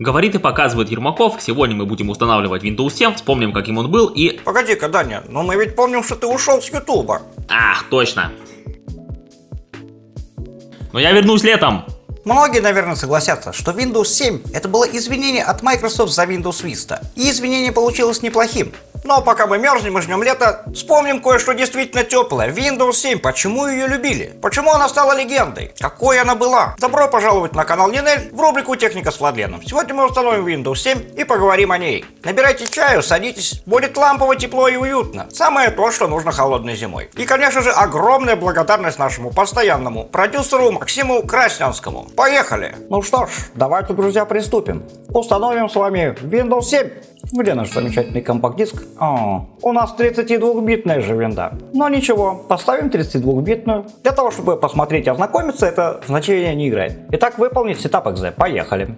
Говорит и показывает Ермаков. Сегодня мы будем устанавливать Windows 7, вспомним, каким он был и... Погоди-ка, Даня, но мы ведь помним, что ты ушел с Ютуба. Ах, точно. Но я вернусь летом. Многие, наверное, согласятся, что Windows 7 это было извинение от Microsoft за Windows Vista. И извинение получилось неплохим. Но пока мы мерзнем и ждем лета, вспомним кое-что действительно теплое. Windows 7, почему ее любили? Почему она стала легендой? Какой она была? Добро пожаловать на канал Нинель в рубрику «Техника с Владленом». Сегодня мы установим Windows 7 и поговорим о ней. Набирайте чаю, садитесь, будет лампово, тепло и уютно. Самое то, что нужно холодной зимой. И, конечно же, огромная благодарность нашему постоянному продюсеру Максиму Краснянскому. Поехали! Ну что ж, давайте, друзья, приступим. Установим с вами Windows 7. Где наш замечательный компакт-диск? У нас 32-битная же винда. Но ничего, поставим 32-битную. Для того, чтобы посмотреть и ознакомиться, это значение не играет. Итак, выполнить Setup.exe. Поехали.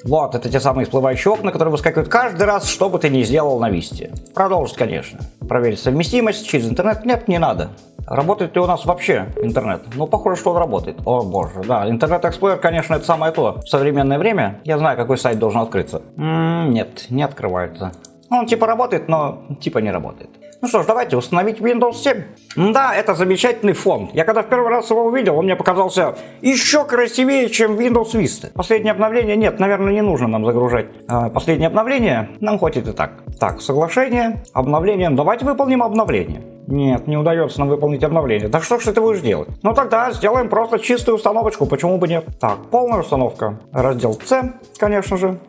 Вот, это те самые всплывающие окна, которые выскакивают каждый раз, что бы ты ни сделал на Висте. Продолжить, конечно. Проверить совместимость через интернет. Нет, не надо. Работает ли у нас вообще интернет? Ну, похоже, что он работает. О боже, да, интернет-эксплойер, конечно, это самое то. В современное время я знаю, какой сайт должен открыться. Нет, не открывается. Он типа работает, но типа не работает. Ну что ж, давайте установить Windows 7. Да, это замечательный фон. Я когда в первый раз его увидел, он мне показался еще красивее, чем Windows Vista. Последнее обновление, нет, наверное, не нужно нам загружать. Последнее обновление нам хватит и так. Так, соглашение, обновление. Давайте выполним обновление. Нет, не удается нам выполнить обновление. Да что ж ты будешь делать? Ну тогда сделаем просто чистую установочку, почему бы нет? Так, полная установка. Раздел C, конечно же.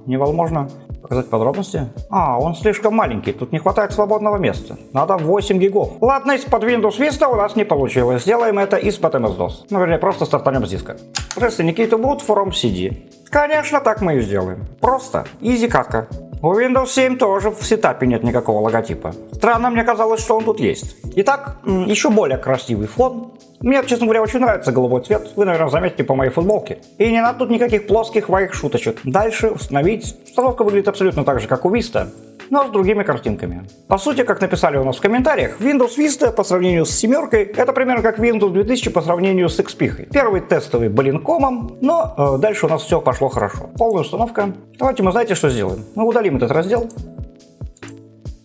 Невозможно показать подробности. Он слишком маленький, тут не хватает свободного места. Надо 8 гигов. Ладно, из-под Windows Vista у нас не получилось. Сделаем это из-под MS-DOS. Ну, вернее, просто стартанем с диска. Press Indicate boot from CD. Конечно, так мы и сделаем. Просто. Изи катка. У Windows 7 тоже в сетапе нет никакого логотипа. Странно, мне казалось, что он тут есть. Итак, еще более красивый фон. Мне, честно говоря, очень нравится голубой цвет. Вы, наверное, заметите по моей футболке. И не надо тут никаких плоских моих шуточек. Дальше установить. Установка выглядит абсолютно так же, как у Vista, но с другими картинками. По сути, как написали у нас в комментариях, Windows Vista по сравнению с семеркой это примерно как Windows 2000 по сравнению с XP. Первый тестовый блинкомом, но дальше у нас все пошло хорошо. Полная установка. Давайте мы, знаете, что сделаем? Мы удалим этот раздел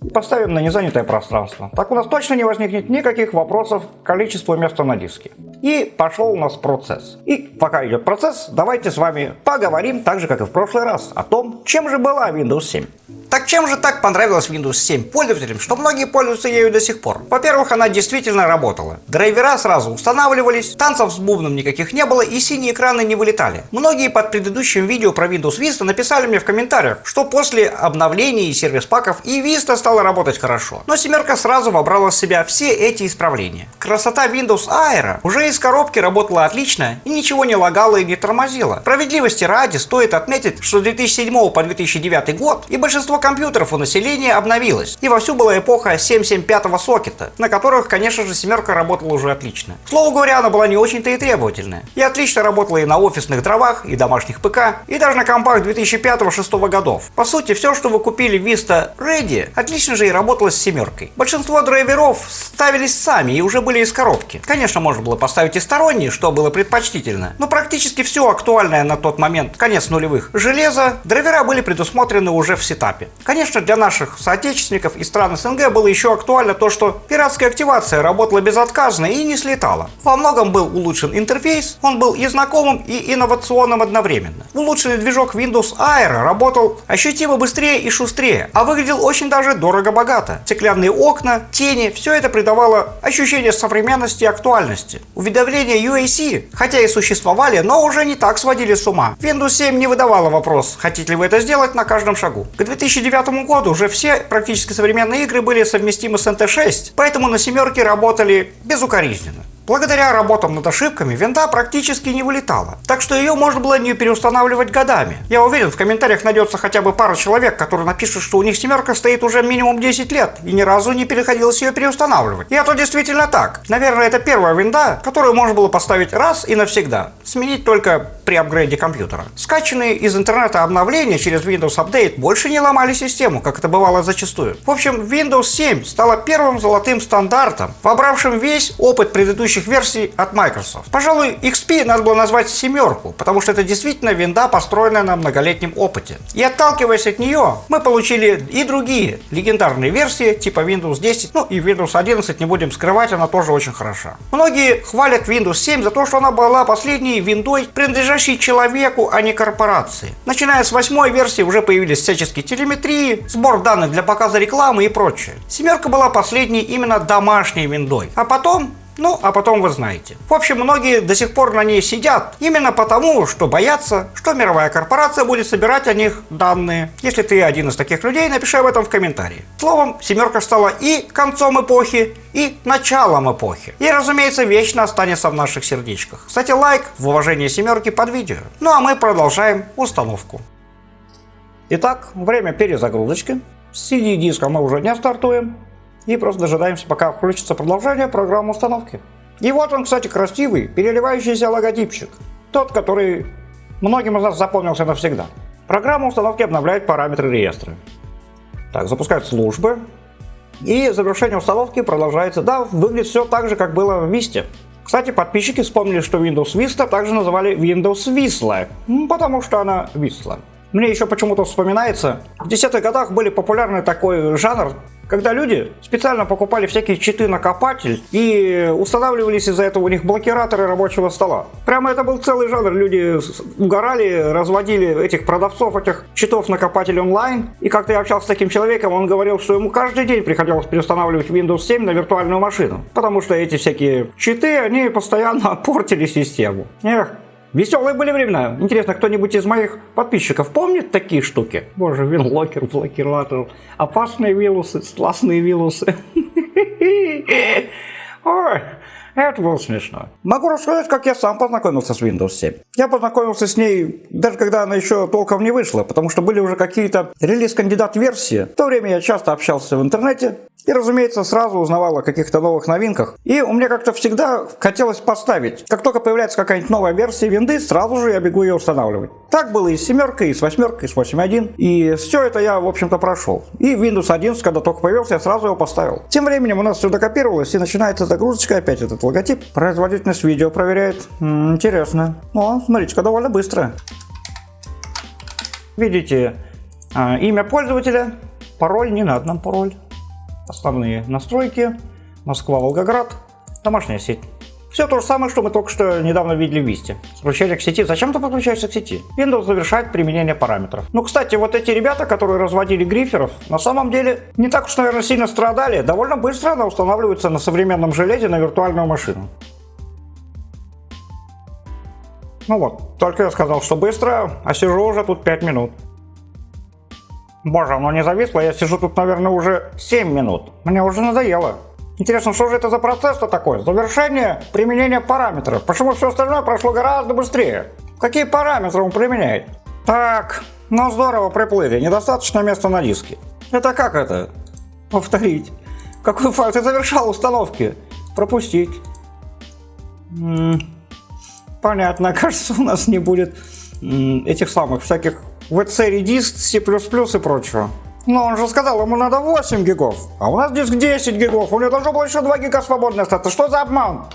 и поставим на незанятое пространство. Так у нас точно не возникнет никаких вопросов к количеству места на диске. И пошел у нас процесс. И пока идет процесс, давайте с вами поговорим, так же как и в прошлый раз, о том, чем же была Windows 7. Так чем же так понравилась Windows 7 пользователям, что многие пользуются ею до сих пор? Во-первых, она действительно работала. Драйвера сразу устанавливались, танцев с бубном никаких не было и синие экраны не вылетали. Многие под предыдущим видео про Windows Vista написали мне в комментариях, что после обновлений и сервис-паков и Vista стала работать хорошо. Но семерка сразу вобрала в себя все эти исправления. Красота Windows Aero уже из коробки работала отлично и ничего не лагало и не тормозило. Справедливости ради стоит отметить, что с 2007 по 2009 год и большинство компьютеров у населения обновилось, и вовсю была эпоха 775 сокета, на которых, конечно же, семерка работала уже отлично. К слову говоря, она была не очень-то и требовательная, и отлично работала и на офисных дровах, и домашних ПК, и даже на компах 2005-2006 годов. По сути, все, что вы купили в Vista Ready, отлично же и работало с семеркой. Большинство драйверов ставились сами и уже были из коробки. Конечно, можно было поставить и сторонние, что было предпочтительно, но практически все актуальное на тот момент, конец нулевых, железо, драйвера были предусмотрены уже в сетапе. Конечно, для наших соотечественников из стран СНГ было еще актуально то, что пиратская активация работала безотказно и не слетала. Во многом был улучшен интерфейс, он был и знакомым, и инновационным одновременно. Улучшенный движок Windows Aero работал ощутимо быстрее и шустрее, а выглядел очень даже дорого-богато. Стеклянные окна, тени, все это придавало ощущение современности и актуальности. Уведомления UAC, хотя и существовали, но уже не так сводили с ума. Windows 7 не выдавала вопрос, хотите ли вы это сделать на каждом шагу. К 2009 году уже все практически современные игры были совместимы с NT6, поэтому на семерке работали безукоризненно. Благодаря работам над ошибками винда практически не вылетала, так что ее можно было не переустанавливать годами. Я уверен, в комментариях найдется хотя бы пара человек, которые напишут, что у них семерка стоит уже минимум 10 лет и ни разу не приходилось ее переустанавливать. И это действительно так. Наверное, это первая винда, которую можно было поставить раз и навсегда, сменить только при апгрейде компьютера. Скачанные из интернета обновления через Windows Update больше не ломали систему, как это бывало зачастую. В общем, Windows 7 стала первым золотым стандартом, вобравшим весь опыт предыдущих предыдущих версий от Microsoft. Пожалуй, XP надо было назвать семерку, потому что это действительно винда, построенная на многолетнем опыте. И отталкиваясь от нее, мы получили и другие легендарные версии, типа Windows 10, ну и Windows 11, не будем скрывать, она тоже очень хороша. Многие хвалят Windows 7 за то, что она была последней виндой, принадлежащей человеку, а не корпорации. Начиная с 8 версии уже появились всяческие телеметрии, сбор данных для показа рекламы и прочее. Семерка была последней именно домашней виндой. А потом вы знаете. В общем, многие до сих пор на ней сидят, именно потому, что боятся, что мировая корпорация будет собирать о них данные. Если ты один из таких людей, напиши об этом в комментарии. Словом, семерка стала и концом эпохи, и началом эпохи. И, разумеется, вечно останется в наших сердечках. Кстати, лайк в уважении семерки под видео. Ну а мы продолжаем установку. Итак, время перезагрузочки. С CD-диска мы уже не стартуем. И просто дожидаемся, пока включится продолжение программы установки. И вот он, кстати, красивый, переливающийся логотипчик. Тот, который многим из нас запомнился навсегда. Программа установки обновляет параметры реестра. Так, запускает службы. И завершение установки продолжается. Да, выглядит все так же, как было в Vista. Кстати, подписчики вспомнили, что Windows Vista также называли Windows Whistler, потому что она висла. Мне еще почему-то вспоминается, в 10-х годах были популярны такой жанр, когда люди специально покупали всякие читы-накопатель и устанавливались из-за этого у них блокираторы рабочего стола. Прямо это был целый жанр. Люди угорали, разводили этих продавцов, этих читов-накопатель онлайн. И как-то я общался с таким человеком, он говорил, что ему каждый день приходилось переустанавливать Windows 7 на виртуальную машину. Потому что эти всякие читы, они постоянно портили систему. Эх. Веселые были времена. Интересно, кто-нибудь из моих подписчиков помнит такие штуки? Боже, винлокер, блокиратор, опасные вирусы, классные вирусы. Ой, это было смешно. Могу рассказать, как я сам познакомился с Windows 7. Я познакомился с ней, даже когда она еще толком не вышла, потому что были уже какие-то релиз-кандидат версии. В то время я часто общался в интернете и, разумеется, сразу узнавал о каких-то новых новинках. И у меня как-то всегда хотелось поставить. Как только появляется какая-нибудь новая версия винды, сразу же я бегу ее устанавливать. Так было и с семеркой, и с восьмеркой, и с 8.1. И все это я, в общем-то, прошел. И Windows 11, когда только появился, я сразу его поставил. Тем временем у нас все докопировалось, и начинается загрузочка, опять этот логотип. Производительность видео проверяет. Интересно. О, смотрите-ка, довольно быстро. Видите, имя пользователя, пароль, не надо нам пароль. Основные настройки, Москва, Волгоград, домашняя сеть. Все то же самое, что мы только что недавно видели в Vista. Подключение к сети. Зачем ты подключаешься к сети? Windows завершает применение параметров. Ну, кстати, вот эти ребята, которые разводили гриферов, на самом деле не так уж, наверное, сильно страдали. Довольно быстро она устанавливается на современном железе на виртуальную машину. Ну вот, только я сказал, что быстро, а сижу уже тут 5 минут. Боже, оно не зависло, я сижу тут, наверное, уже 7 минут. Мне уже надоело. Интересно, что же это за процесс-то такой? Завершение применения параметров. Почему все остальное прошло гораздо быстрее? Какие параметры он применяет? Так, ну здорово, приплыли. Недостаточно места на диске. Это как это? Повторить. Какой файл? Ты завершал установки. Пропустить. Понятно, кажется, у нас не будет этих самых всяких VC Redist, C++ и прочего. Но он же сказал, ему надо 8 гигов, а у нас диск 10 гигов, у него должно было еще 2 гига свободно остаться. Что за обман?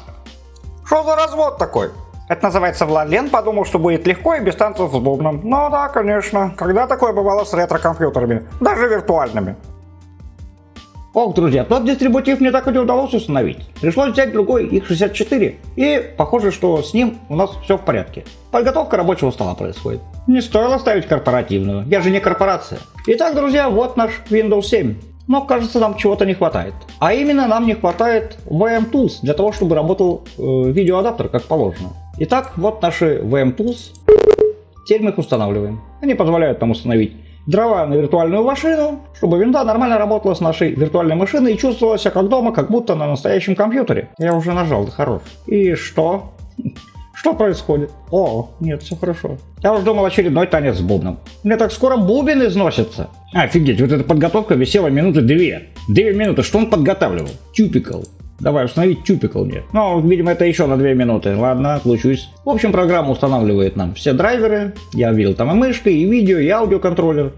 Что за развод такой? Это называется Владлен подумал, что будет легко и без танцев с бубном. Ну да, конечно, когда такое бывало с ретро-компьютерами, даже виртуальными. Ох, друзья, тот дистрибутив мне так и не удалось установить. Пришлось взять другой, X64, и похоже, что с ним у нас все в порядке. Подготовка рабочего стола происходит. Не стоило ставить корпоративную, я же не корпорация. Итак, друзья, вот наш Windows 7. Но, кажется, нам чего-то не хватает. А именно, нам не хватает VM Tools для того, чтобы работал видеоадаптер как положено. Итак, вот наши VM Tools. Теперь мы их устанавливаем. Они позволяют нам установить дрова на виртуальную машину, чтобы винда нормально работала с нашей виртуальной машиной и чувствовала себя как дома, как будто на настоящем компьютере. Я уже нажал, да хорош. И что? Что происходит? О, нет, все хорошо. Я уже думал очередной танец с бубном. Мне так скоро бубен износится. Офигеть, вот эта подготовка висела минуты 2. 2 минуты, что он подготавливал? Тюпикал. Давай установить тюпикал мне. Ну, видимо, это еще на 2 минуты. Ладно, отлучусь. В общем, программа устанавливает нам все драйверы. Я видел там и мышкой, и видео, и аудиоконтроллер.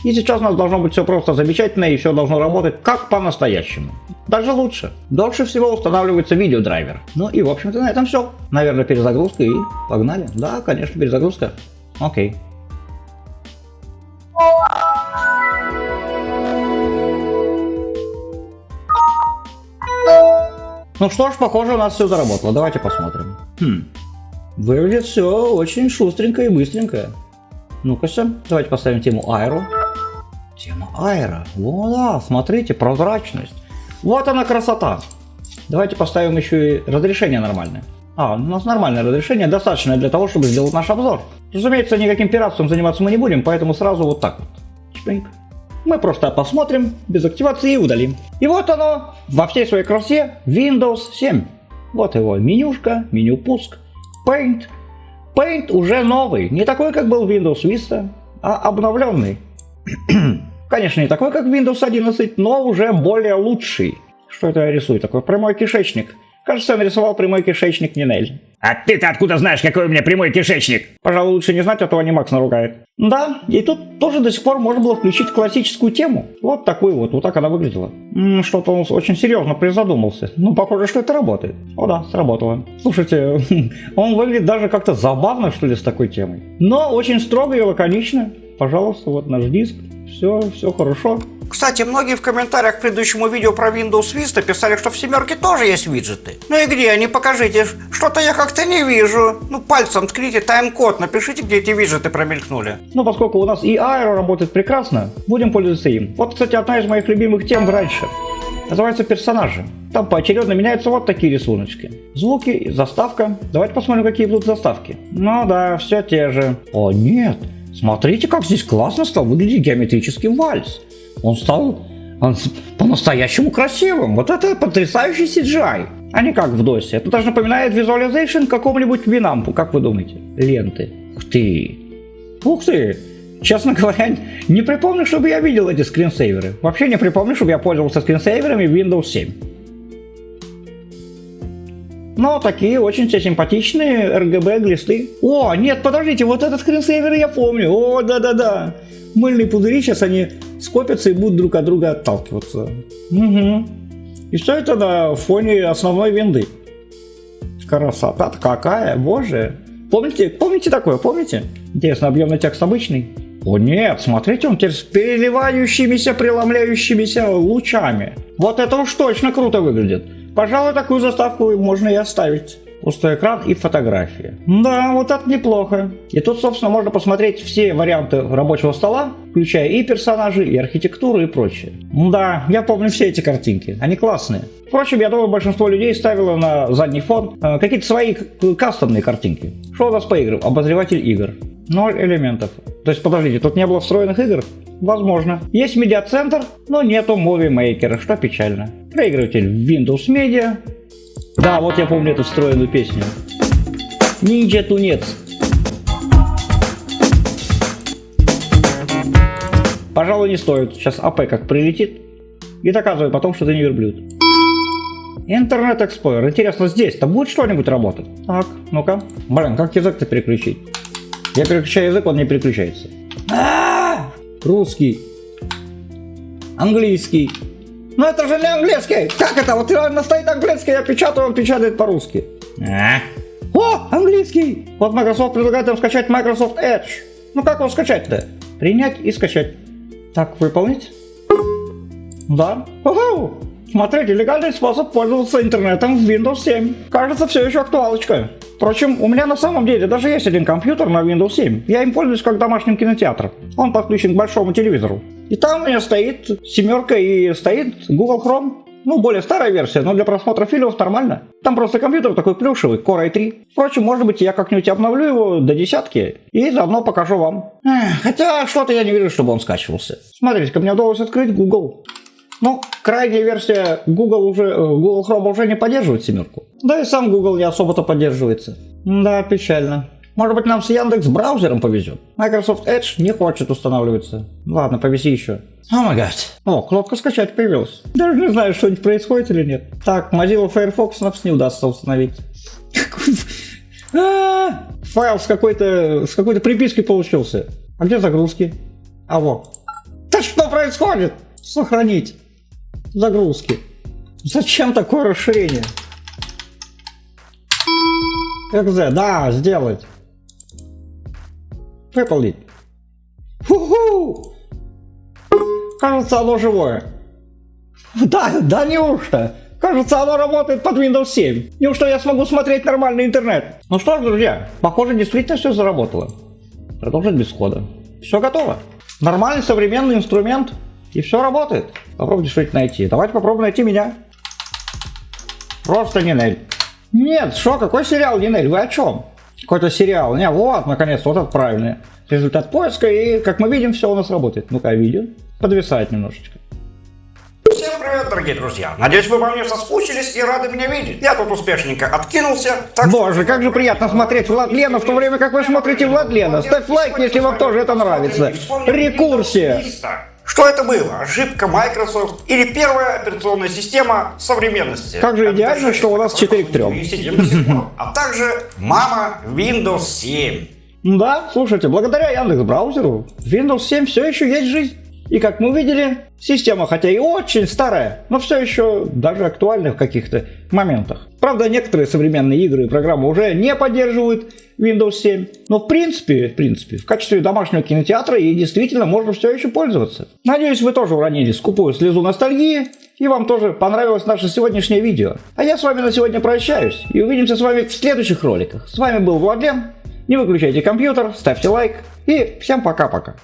И сейчас у нас должно быть все просто замечательно, и все должно работать как по-настоящему. Даже лучше. Дольше всего устанавливается видеодрайвер. Ну и в общем-то на этом все. Наверное, перезагрузка и погнали. Да, конечно, перезагрузка. Окей. Ну что ж, похоже, у нас все заработало. Давайте посмотрим. Выглядит все очень шустренько и быстренько. Ну-ка, давайте поставим тему аэро. Тема аэро. О, да, смотрите, прозрачность. Вот она красота. Давайте поставим еще и разрешение нормальное. У нас нормальное разрешение, достаточно для того, чтобы сделать наш обзор. Разумеется, никаким пиратством заниматься мы не будем, поэтому сразу вот так вот. Чпинг. Мы просто посмотрим, без активации и удалим. И вот оно, во всей своей красе, Windows 7. Вот его менюшка, меню пуск, Paint. Paint уже новый, не такой, как был Windows Vista, а обновленный. Конечно, не такой, как Windows 11, но уже более лучший. Что это я рисую? Такой прямой кишечник. Кажется, я нарисовал прямой кишечник Нинель. А ты-то откуда знаешь, какой у меня прямой кишечник? Пожалуй, лучше не знать, а то Анимакс наругает. Да, и тут тоже до сих пор можно было включить классическую тему. Вот такую вот так она выглядела. Что-то он очень серьезно призадумался. Ну, похоже, что это работает. О да, сработало. Слушайте, он выглядит даже как-то забавно, что ли, с такой темой. Но очень строго и лаконично. Пожалуйста, вот наш диск. Все хорошо. Кстати, многие в комментариях к предыдущему видео про Windows Vista писали, что в семерке тоже есть виджеты. Ну и где они? Покажите. Что-то я как-то не вижу. Ну пальцем ткните тайм-код, напишите, где эти виджеты промелькнули. Ну, поскольку у нас и Aero работает прекрасно, будем пользоваться им. Вот, кстати, одна из моих любимых тем раньше. Называется персонажи. Там поочередно меняются вот такие рисуночки. Звуки, заставка. Давайте посмотрим, какие будут заставки. Ну да, все те же. О нет, смотрите, как здесь классно стал выглядеть геометрический вальс. Он стал по-настоящему красивым. Вот это потрясающий CGI. А не как в DOS. Это даже напоминает визуализейшн какому-нибудь Winamp, как вы думаете? Ленты. Ух ты. Ух ты. Честно говоря, не припомню, чтобы я видел эти скринсейверы. Вообще не припомню, чтобы я пользовался скринсейверами в Windows 7. Но такие очень все симпатичные RGB-глисты. О, нет, подождите, вот этот скринсейвер я помню. О, да-да-да. Мыльные пузыри, сейчас они скопятся и будут друг от друга отталкиваться. Угу. И все это на фоне основной винды. Красота-то какая, боже. Помните такое, помните? Интересно, объемный текст обычный? О нет, смотрите, он теперь с переливающимися, преломляющимися лучами. Вот это уж точно круто выглядит. Пожалуй, такую заставку можно и оставить. Пустой экран и фотографии. Да, вот это неплохо. И тут, собственно, можно посмотреть все варианты рабочего стола, включая и персонажи, и архитектуру, и прочее. Да, я помню все эти картинки. Они классные. Впрочем, я думаю, большинство людей ставило на задний фон какие-то свои кастомные картинки. Что у нас по играм? Обозреватель игр. 0 элементов. То есть, подождите, тут не было встроенных игр? Возможно. Есть медиацентр, но нету Movie Maker, что печально. Проигрыватель Windows Media. Да, вот я помню эту встроенную песню. Ninja Тунец. Пожалуй, не стоит. Сейчас АП как прилетит. И доказывай потом, что ты не верблюд. Интернет Explorer. Интересно, здесь-то будет что-нибудь работать? Так, ну-ка. Блин, как язык-то переключить? Я переключаю язык, он не переключается. Русский. Английский. Но это же не английский! Как это? Вот реально стоит английский, я печатаю, он печатает по-русски. О, английский! Вот Microsoft предлагает нам скачать Microsoft Edge. Ну как его скачать-то? Принять и скачать. Так, выполнить? Да. Ого! Смотрите, легальный способ пользоваться интернетом в Windows 7. Кажется, все еще актуалочка. Впрочем, у меня на самом деле даже есть один компьютер на Windows 7. Я им пользуюсь как домашним кинотеатром. Он подключен к большому телевизору. И там у меня стоит семерка и стоит Google Chrome. Ну, более старая версия, но для просмотра фильмов нормально. Там просто компьютер такой плюшевый, Core i3. Впрочем, может быть, я как-нибудь обновлю его до 10 и заодно покажу вам. Хотя, что-то я не вижу, чтобы он скачивался. Смотрите-ка, мне удалось открыть Google. Ну, крайняя версия Google Chrome уже не поддерживает семерку. Да и сам Google не особо-то поддерживается. Да, печально. Может быть, нам с Яндекс браузером повезет. Microsoft Edge не хочет устанавливаться. Ладно, повези еще. О май гад. О, кнопка скачать появилась. Даже не знаю, что-нибудь происходит или нет. Так, Mozilla Firefox нам не удастся установить. Файл с какой-то припиской получился. А где загрузки? А вот. происходит? Сохранить. Загрузки. Зачем такое расширение? XZ, да, сделать. Выполнить. Фу-ху! Кажется, оно живое. Да неужто? Кажется, оно работает под Windows 7. Неужто я смогу смотреть нормальный интернет? Ну что ж, друзья, похоже, действительно все заработало. Продолжить без хода. Все готово. Нормальный современный инструмент. И все работает. Попробуйте что-нибудь найти. Давайте попробуем найти меня. Просто Нинель. Нет, что, какой сериал Нинель? Вы о чем? Какой-то сериал. Не, вот, наконец, вот это правильный результат поиска. И, как мы видим, все у нас работает. Ну-ка, видео. Подвисает немножечко. Всем привет, дорогие друзья. Надеюсь, вы по мне соскучились и рады меня видеть. Я тут успешненько откинулся. Так Боже, как же приятно смотреть Владлена, в то время как вы смотрите Владлена. Ставь лайк, если вам тоже это нравится. Рекурсия. Что это было? Ошибка Microsoft или первая операционная система современности? Как же идеально, что у нас 4 к 3. А также мама Windows 7. Да, слушайте, благодаря Яндекс.Браузеру в Windows 7 все еще есть жизнь. И как мы увидели, система хотя и очень старая, но все еще даже актуальна в каких-то моментах. Правда, некоторые современные игры и программы уже не поддерживают Windows 7, но в принципе, в качестве домашнего кинотеатра ей действительно можно все еще пользоваться. Надеюсь, вы тоже уронили скупую слезу ностальгии, и вам тоже понравилось наше сегодняшнее видео. А я с вами на сегодня прощаюсь, и увидимся с вами в следующих роликах. С вами был Владлен, не выключайте компьютер, ставьте лайк, и всем пока-пока.